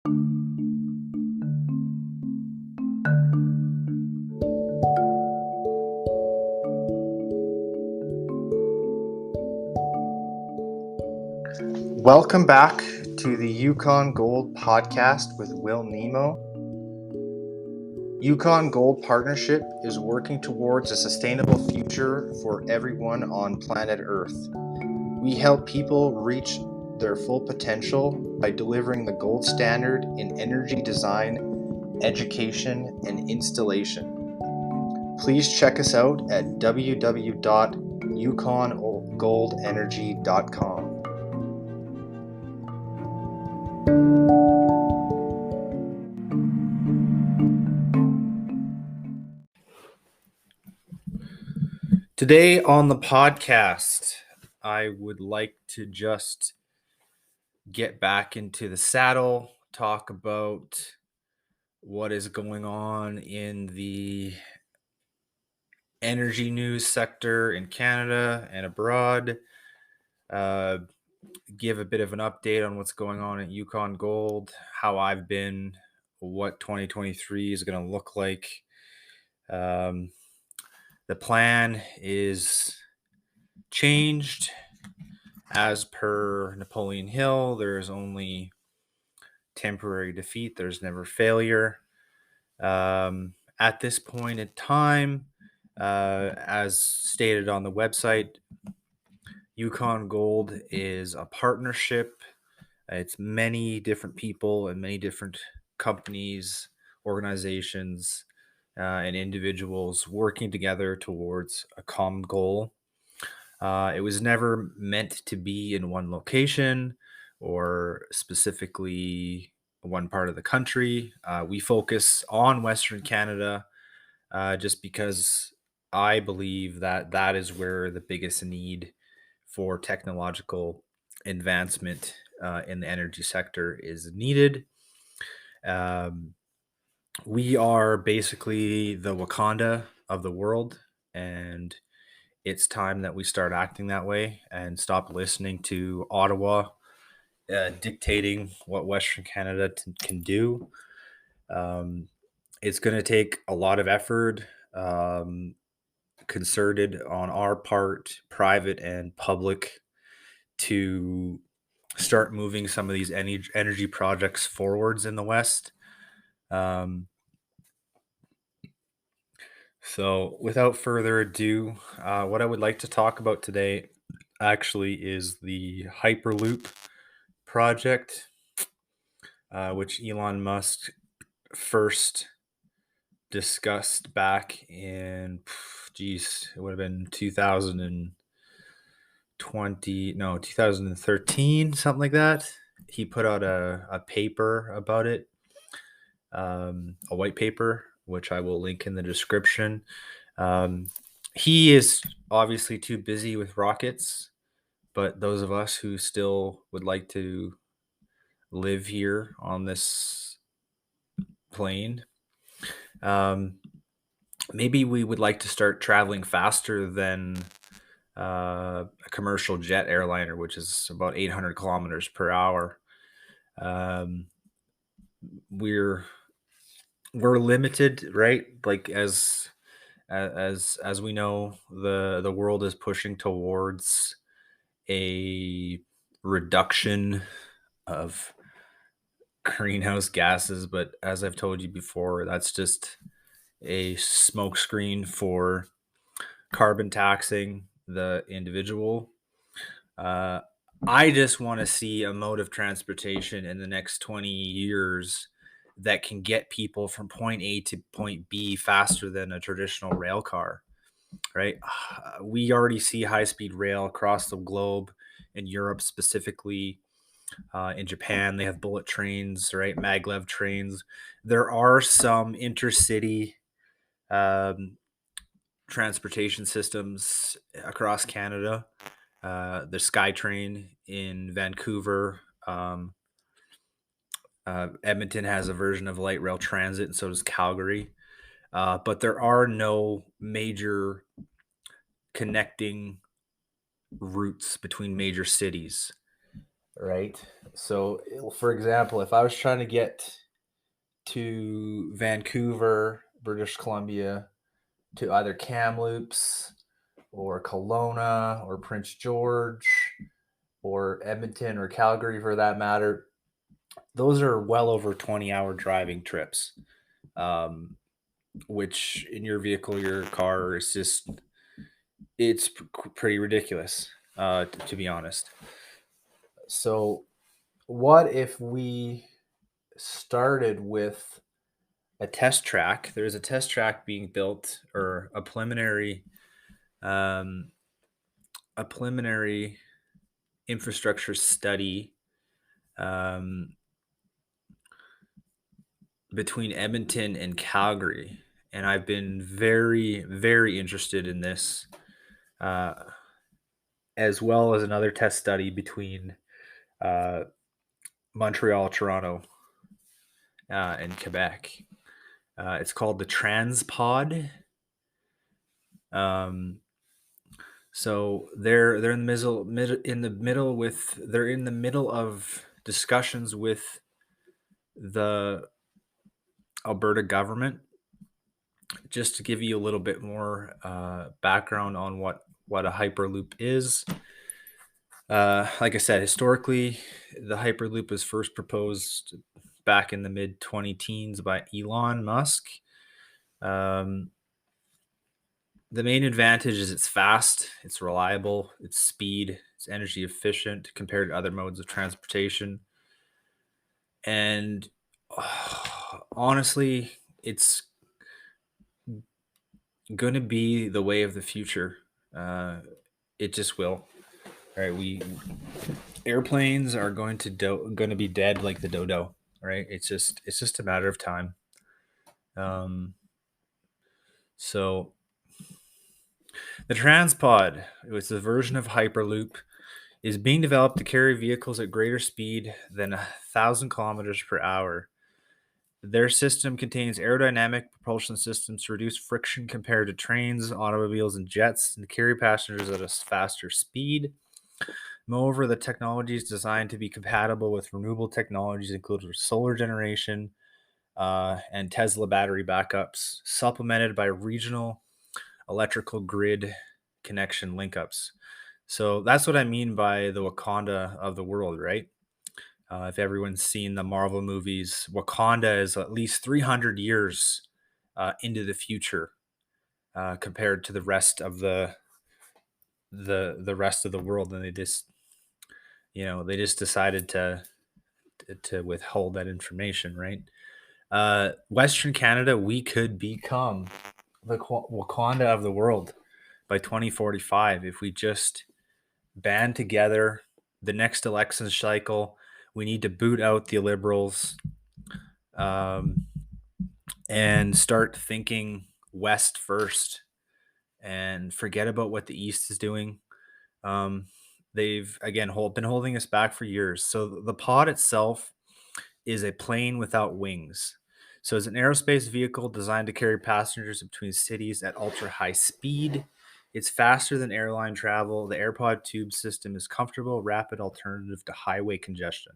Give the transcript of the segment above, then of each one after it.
Welcome back to the Yukon Gold Podcast with Will Nemo. Yukon Gold Partnership is working towards a sustainable future for everyone on planet Earth. We help people reach their full potential by delivering the gold standard in energy design, education, and installation. Please check us out at www.yukongoldenergy.com. Today on the podcast, I would like to just get back into the saddle, talk about what is going on in the energy news sector in Canada and abroad, give a bit of an update on what's going on at Yukon Gold, how I've been, what 2023 is going to look like. The plan is changed. As per Napoleon Hill, there's only temporary defeat. There's never failure. At this point in time, as stated on the website, Yukon Gold is a partnership. It's many different people and many different companies, organizations, and individuals working together towards a common goal. It was never meant to be in one location or specifically one part of the country. We focus on Western Canada just because I believe that that is where the biggest need for technological advancement in the energy sector is needed. We are basically the Wakanda of the world, and it's time that we start acting that way and stop listening to Ottawa dictating what Western Canada can do. It's going to take a lot of effort, concerted on our part, private and public, to start moving some of these energy projects forwards in the West. So without further ado, what I would like to talk about today actually is the Hyperloop project, which Elon Musk first discussed back in, it would have been 2013, something like that. He put out a paper about it, a white paper, which I will link in the description. He is obviously too busy with rockets, but those of us who still would like to live here on this plane, maybe we would like to start traveling faster than a commercial jet airliner, which is about 800 kilometers per hour. We're limited, right? Like as we know, the world is pushing towards a reduction of greenhouse gases, but as I've told you before, that's just a smokescreen for carbon taxing the individual. I just want to see a mode of transportation in the next 20 years that can get people from point A to point B faster than a traditional rail car, right? We already see high-speed rail across the globe. In Europe specifically, in Japan, they have bullet trains, right? Maglev trains. There are some intercity transportation systems across Canada. The SkyTrain in Vancouver. Edmonton has a version of light rail transit, and so does Calgary. But there are no major connecting routes between major cities, right? So, for example, if I was trying to get to Vancouver, British Columbia, to either Kamloops or Kelowna or Prince George or Edmonton or Calgary for that matter, those are well over 20-hour driving trips. Um, which in your vehicle, your car is just, it's pretty ridiculous, to be honest. So, what if we started with a test track? There's a test track being built, or um, a preliminary infrastructure study um, between Edmonton and Calgary, and I've been very, very interested in this, uh, as well as another test study between uh, Montreal, Toronto, and Quebec. It's called the TransPod. Um, so they're in the they're in the middle of discussions with the Alberta government. Just to give you a little bit more background on what a hyperloop is. Like I said, historically, the hyperloop was first proposed back in the mid 20 teens by Elon Musk. Um, the main advantage is it's fast, it's reliable, it's speed, it's energy efficient compared to other modes of transportation. And honestly, it's going to be the way of the future. It just will. All right, we airplanes are going to be dead like the dodo. Right, it's just a matter of time. Um, so the Transpod, it's a version of Hyperloop, is being developed to carry vehicles at greater speed than 1,000 kilometers per hour. Their system contains aerodynamic propulsion systems to reduce friction compared to trains, automobiles, and jets, and to carry passengers at a faster speed. Moreover, the technology is designed to be compatible with renewable technologies, including solar generation and Tesla battery backups, supplemented by regional electrical grid connection linkups. So that's what I mean by the Wakanda of the world, right? If everyone's seen the Marvel movies, Wakanda is at least 300 years into the future compared to the rest of the rest of the world, and they just decided to withhold that information, right? Western Canada, we could become the Wakanda of the world by 2045 if we just band together. The next election cycle, we need to boot out the liberals, um, and start thinking west first and forget about what the east is doing. Um, they've again been holding us back for years. So the pod itself is a plane without wings. So it's an aerospace vehicle designed to carry passengers between cities at ultra high speed. It's faster than airline travel. The AirPod tube system is comfortable, rapid alternative to highway congestion.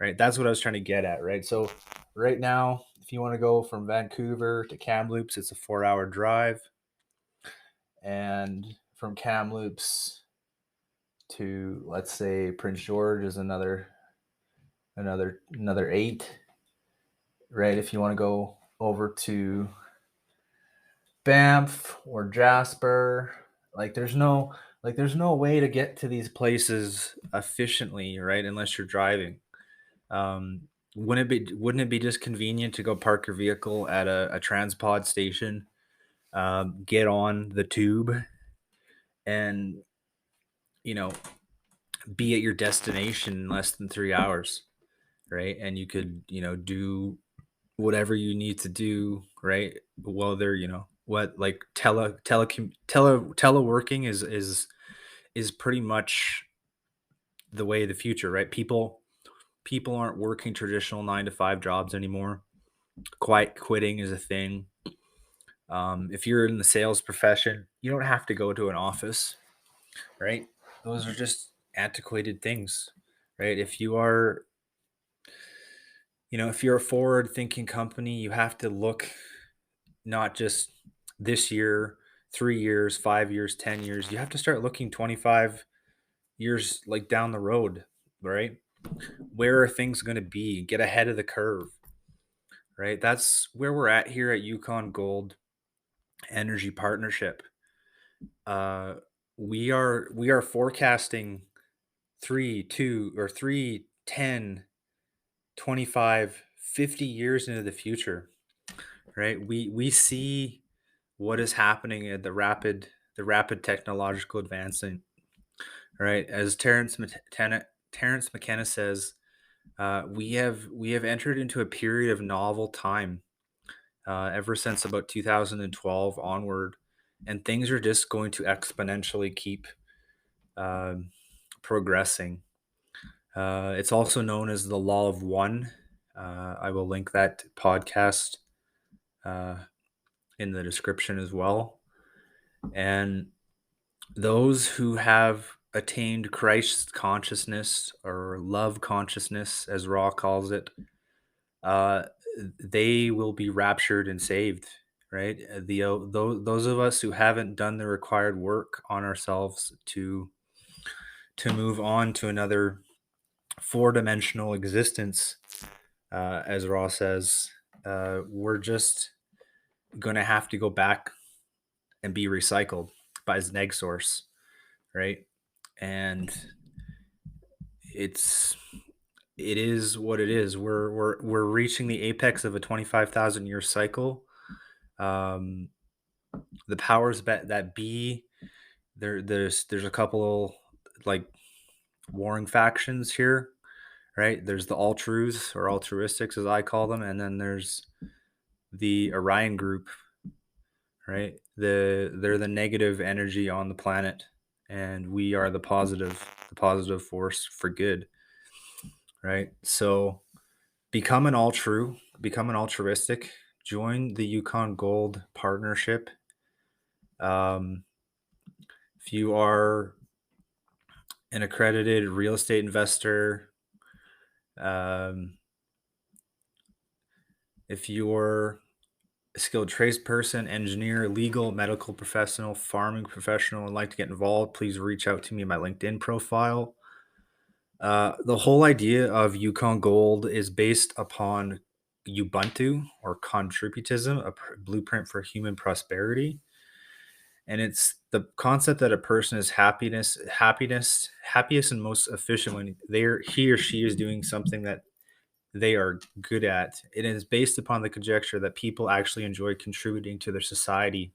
Right? That's what I was trying to get at, right? So right now, if you want to go from Vancouver to Kamloops, it's a 4-hour drive. And from Kamloops to, let's say, Prince George is another 8, right? If you want to go over to Banff or Jasper, there's no way to get to these places efficiently, right? Unless you're driving. Um, wouldn't it be just convenient to go park your vehicle at a transpod station, get on the tube, and you know be at your destination in less than 3 hours, right? And you could do whatever you need to do, right? While they're what like teleworking is pretty much the way of the future, right? People aren't working traditional 9 to 5 jobs anymore. Quiet quitting is a thing. If you're in the sales profession, you don't have to go to an office, right? Those are just antiquated things, right? If you are, if you're a forward thinking company, you have to look not just this year, 3 years, 5 years, 10 years. You have to start looking 25 years like down the road, right? Where are things going to be? Get ahead of the curve, right? That's where we're at here at Yukon Gold Energy Partnership. Uh, we are forecasting 10, 25, 50 years into the future, right? We see what is happening at the rapid technological advancement, right? As Terrence McKenna says, we have entered into a period of novel time, ever since about 2012 onward, and things are just going to exponentially keep um, progressing. It's also known as the Law of One. I will link that podcast uh, in the description as well. And those who have attained Christ's consciousness, or love consciousness, as Ra calls it, uh, they will be raptured and saved. Right? Those of us who haven't done the required work on ourselves to move on to another four-dimensional existence, as Ra says, we're just going to have to go back and be recycled by his neg source, right? And it's it is what it is. We're reaching the apex of a 25,000 year cycle. Um, the powers that be there's a couple like warring factions here, right? There's the all truths, or altruistics as I call them, and then there's the Orion group, right? They're the negative energy on the planet, and we are the positive force for good, right? So become an altruistic, join the Yukon Gold Partnership. Um, if you are an accredited real estate investor, um, if you're a skilled tradesperson, engineer, legal, medical professional, farming professional, and like to get involved, please reach out to me in my LinkedIn profile. The whole idea of Yukon Gold is based upon Ubuntu, or Contributiism, a blueprint for human prosperity. And it's the concept that a person is happiest and most efficient when he or she is doing something that they are good at. It is based upon the conjecture that people actually enjoy contributing to their society.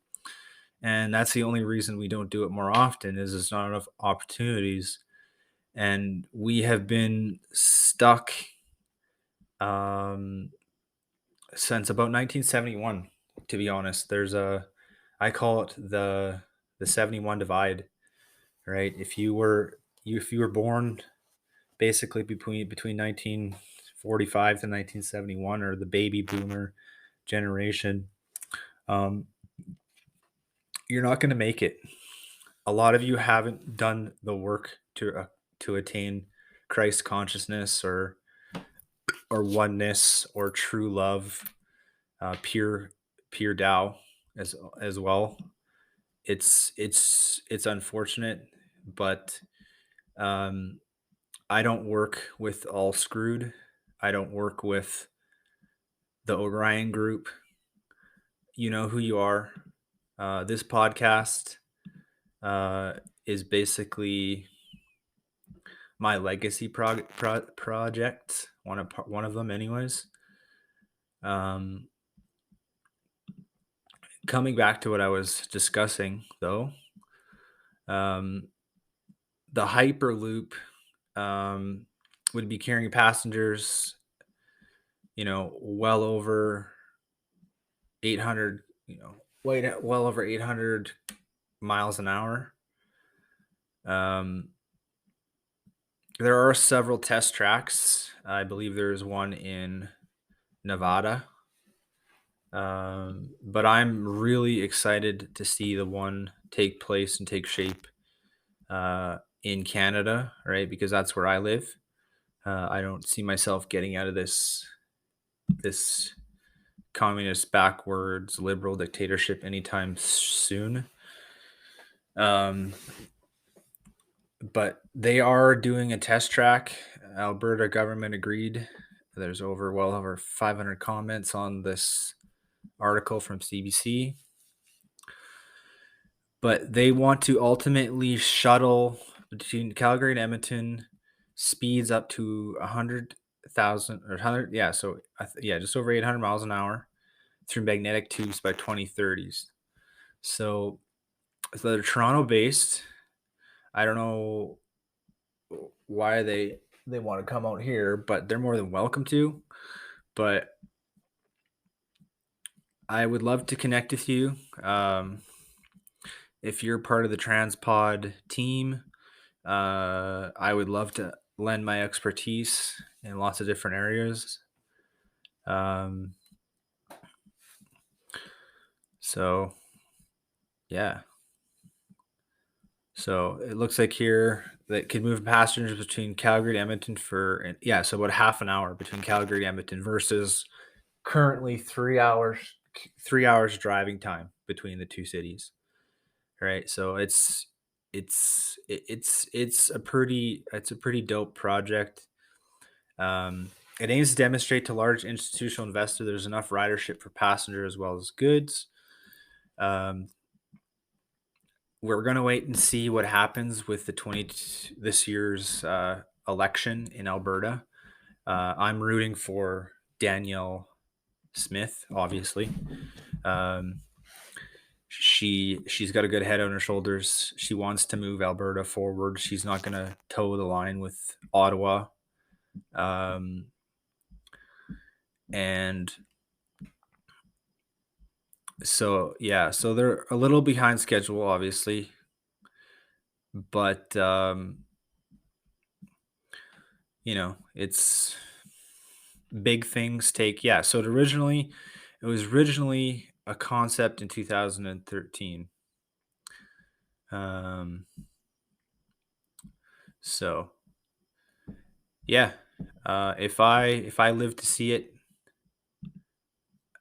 And that's the only reason we don't do it more often, is there's not enough opportunities. And we have been stuck um, since about 1971, to be honest. I call it the 71 divide, right? If you were born basically between 1945 to 1971, or the baby boomer generation, um, you're not going to make it. A lot of you haven't done the work to attain Christ consciousness, or oneness, or true love, pure Tao, as well. It's unfortunate, but um, I don't work with all screwed. I don't work with the Orion group. You know who you are. This podcast uh, is basically my legacy project. One of them, anyways. Um, Coming back to what I was discussing, though, um, the Hyperloop would be carrying passengers, well over 800, well over 800 miles an hour. Um, there are several test tracks. I believe there is one in Nevada. But I'm really excited to see the one take place and take shape in Canada, right? Because that's where I live. I don't see myself getting out of this communist backwards liberal dictatorship anytime soon. Um, but they are doing a test track. Alberta government agreed. There's well over 500 comments on this article from CBC. But they want to ultimately shuttle between Calgary and Edmonton speeds up to 100,000 or 100, yeah, so just over 800 miles an hour through magnetic tubes by 2030s. So they're Toronto based. I don't know why they want to come out here, but they're more than welcome to. But I would love to connect with you. If you're part of the TransPod team, I would love to lend my expertise in lots of different areas. So yeah. So it looks like here that could move passengers between Calgary to Edmonton so about half an hour between Calgary and Edmonton versus currently 3 hours driving time between the two cities. Right. So it's a pretty dope project. It aims to demonstrate to large institutional investor there's enough ridership for passenger as well as goods. We're going to wait and see what happens with this year's election in Alberta. I'm rooting for Danielle Smith, obviously. She's got a good head on her shoulders. She wants to move Alberta forward. She's not going to toe the line with Ottawa. And so they're a little behind schedule, obviously, but it's big things take. So it was originally a concept in 2013. So if I live to see it,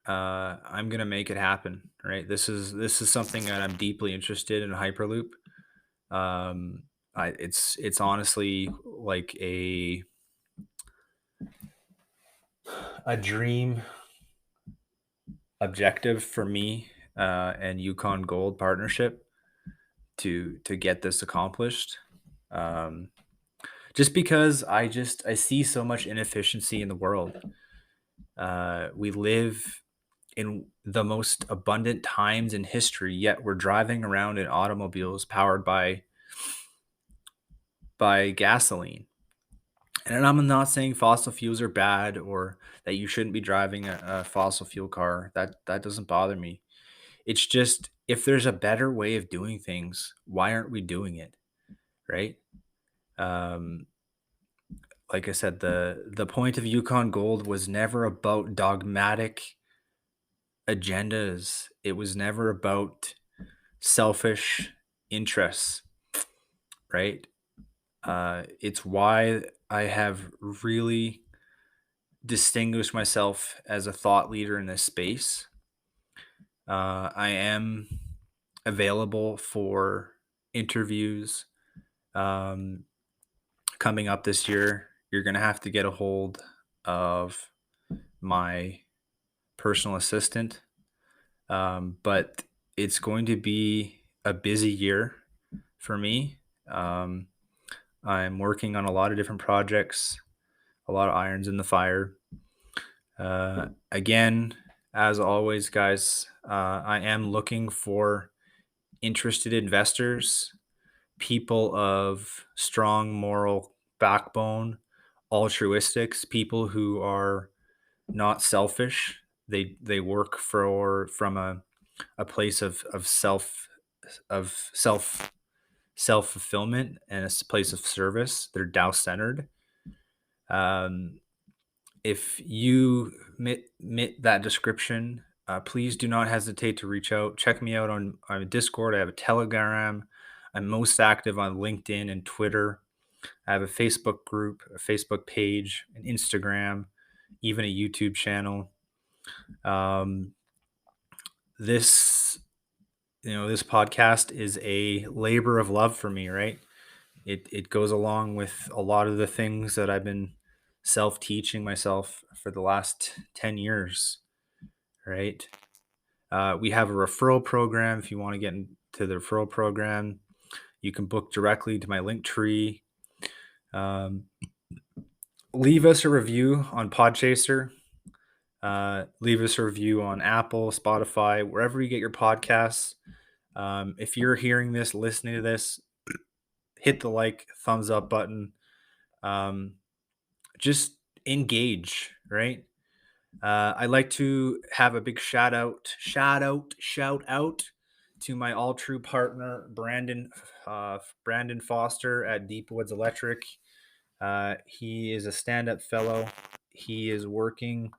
I'm gonna make it happen. Right. This is something that I'm deeply interested in. Hyperloop. It's honestly like a dream objective for me and Yukon Gold Partnership to get this accomplished. Just because I see so much inefficiency in the world. We live in the most abundant times in history, yet we're driving around in automobiles powered by gasoline. And I'm not saying fossil fuels are bad or that you shouldn't be driving a fossil fuel car. That doesn't bother me. It's just if there's a better way of doing things, why aren't we doing it? Right? Like I said, the point of Yukon Gold was never about dogmatic agendas. It was never about selfish interests, right? It's why I have really distinguished myself as a thought leader in this space. I am available for interviews coming up this year. You're going to have to get a hold of my personal assistant. But it's going to be a busy year for me. I'm working on a lot of different projects, a lot of irons in the fire. Again, as always, guys, I am looking for interested investors, people of strong moral backbone, altruistics, people who are not selfish. They work from a place of self fulfillment and a place of service. They're Tao centered. If you meet that description, please do not hesitate to reach out. Check me out on Discord. I have a Telegram. I'm most active on LinkedIn and Twitter. I have a Facebook group, a Facebook page, an Instagram, even a YouTube channel. Um, this, this podcast is a labor of love for me, right? It goes along with a lot of the things that I've been self teaching myself for the last 10 years, right? We have a referral program. If you want to get into the referral program, you can book directly to my link tree. Um, leave us a review on Podchaser. Leave us a review on Apple, Spotify, wherever you get your podcasts. If you're hearing this, listening to this, hit the like, thumbs up button. Just engage, right? I'd like to have a big shout out to my all true partner, Brandon Foster at Deep Woods Electric. He is a stand up fellow. He is working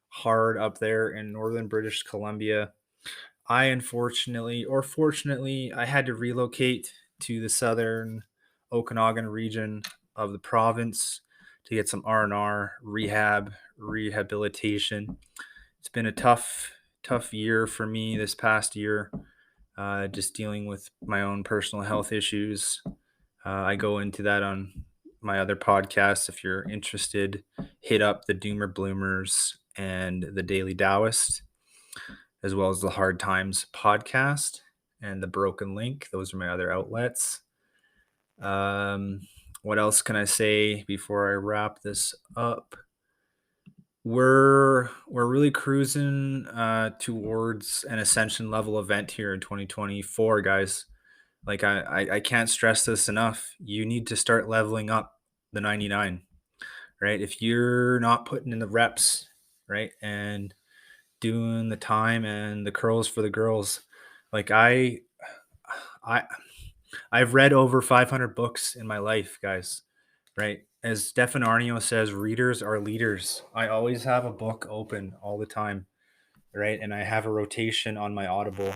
hard up there in northern British Columbia. I unfortunately, or fortunately, I had to relocate to the southern Okanagan region of the province to get some R&R rehabilitation. It's been a tough year for me this past year, just dealing with my own personal health issues. I go into that on my other podcasts. If you're interested, hit up the Doomer Bloomers and the Daily Taoist, as well as the Hard Times podcast and the Broken Link. Those are my other outlets. What else can I say before I wrap this up? We're really cruising towards an ascension level event here in 2024, guys. Like I can't stress this enough. You need to start leveling up the 99, right? If you're not putting in the reps, right, and doing the time and the curls for the girls, like I I've read over 500 books in my life, guys, right? As Stefan Arnio says, readers are leaders. I always have a book open all the time, right? And I have a rotation on my Audible.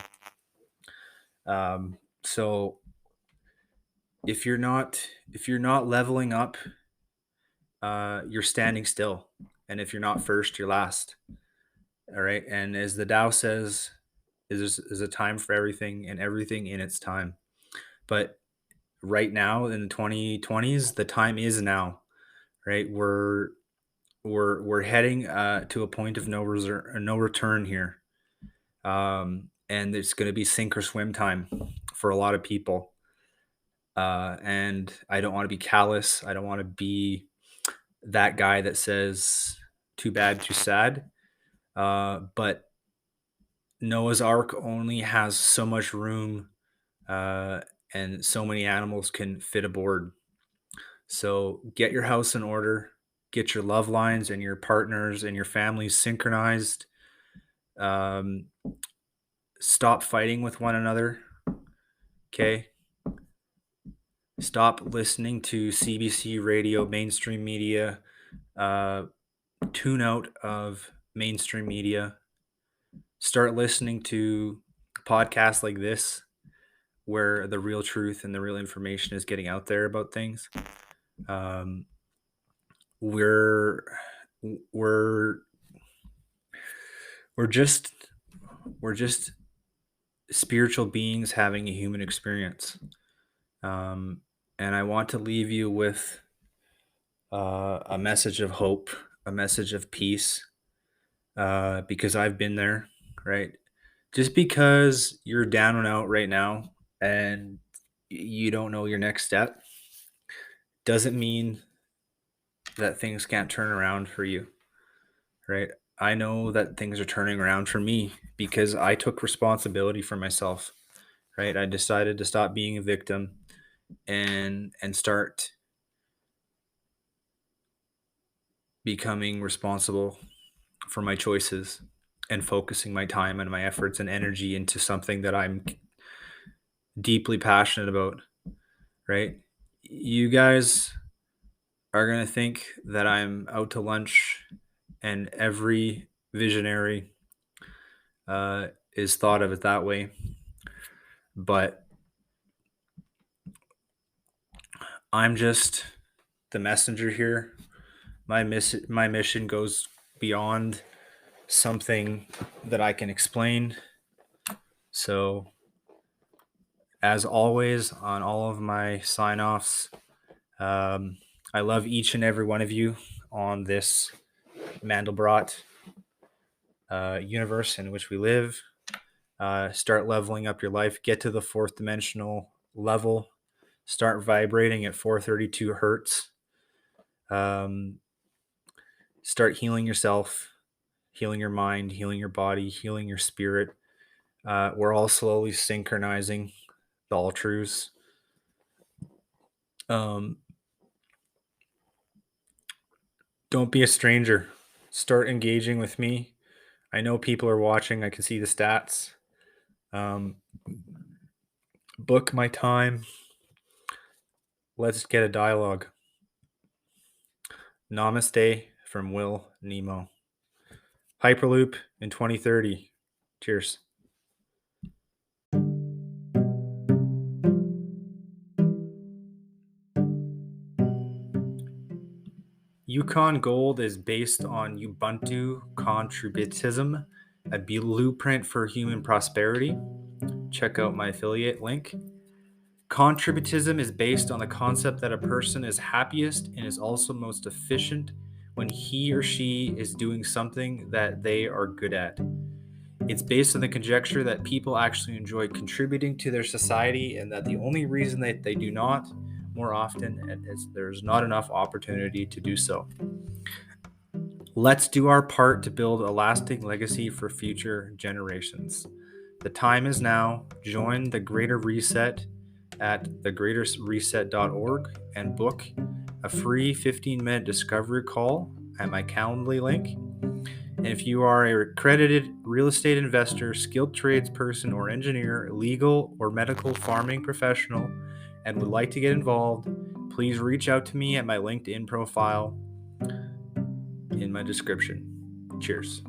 So if you're not leveling up, you're standing still, and if you're not first, you're last. All right, and as the Tao says, is a time for everything and everything in its time. But right now in the 2020s, the time is now. Right, we're heading to a point of no return here, and it's going to be sink or swim time for a lot of people. And I don't want to be callous. I don't want to be that guy that says too bad, too sad. But Noah's Ark only has so much room, uh, and so many animals can fit aboard. So get your house in order, get your love lines and your partners and your families synchronized. Um, stop fighting with one another. Okay. Stop listening to CBC radio, mainstream media. Tune out of mainstream media. Start listening to podcasts like this, where the real truth and the real information is getting out there about things. Um, we're we're we're just we're just spiritual beings having a human experience. Um, and I want to leave you with a message of hope, a message of peace, because I've been there, right? Just because you're down and out right now and you don't know your next step doesn't mean that things can't turn around for you, right? I know that things are turning around for me because I took responsibility for myself, right? I decided to stop being a victim and start becoming responsible for my choices and focusing my time and my efforts and energy into something that I'm deeply passionate about, right? You guys are going to think that I'm out to lunch, and every visionary is thought of it that way. But I'm just the messenger here. My mission goes beyond something that I can explain. So, as always, on all of my sign-offs, I love each and every one of you on this Mandelbrot universe in which we live. Start leveling up your life. Get to the fourth dimensional level. Start vibrating at 432 hertz. Start healing yourself, healing your mind, healing your body, healing your spirit. We're all slowly synchronizing the all Trews. Don't be a stranger. Start engaging with me. I know people are watching. I can see the stats. Book my time. Let's get a dialogue. Namaste from Will Nemo. Hyperloop in 2030. Cheers. Yukon Gold is based on Ubuntu Contributiism, a blueprint for human prosperity. Check out my affiliate link. Contributiism is based on the concept that a person is happiest and is also most efficient when he or she is doing something that they are good at. It's based on the conjecture that people actually enjoy contributing to their society and that the only reason that they do not more often is there's not enough opportunity to do so. Let's do our part to build a lasting legacy for future generations. The time is now. Join the Greater Reset at thegreaterreset.org and book a free 15-minute discovery call at my Calendly link. And if you are a accredited real estate investor, skilled tradesperson or engineer, legal or medical farming professional, and would like to get involved, please reach out to me at my LinkedIn profile in my description. Cheers.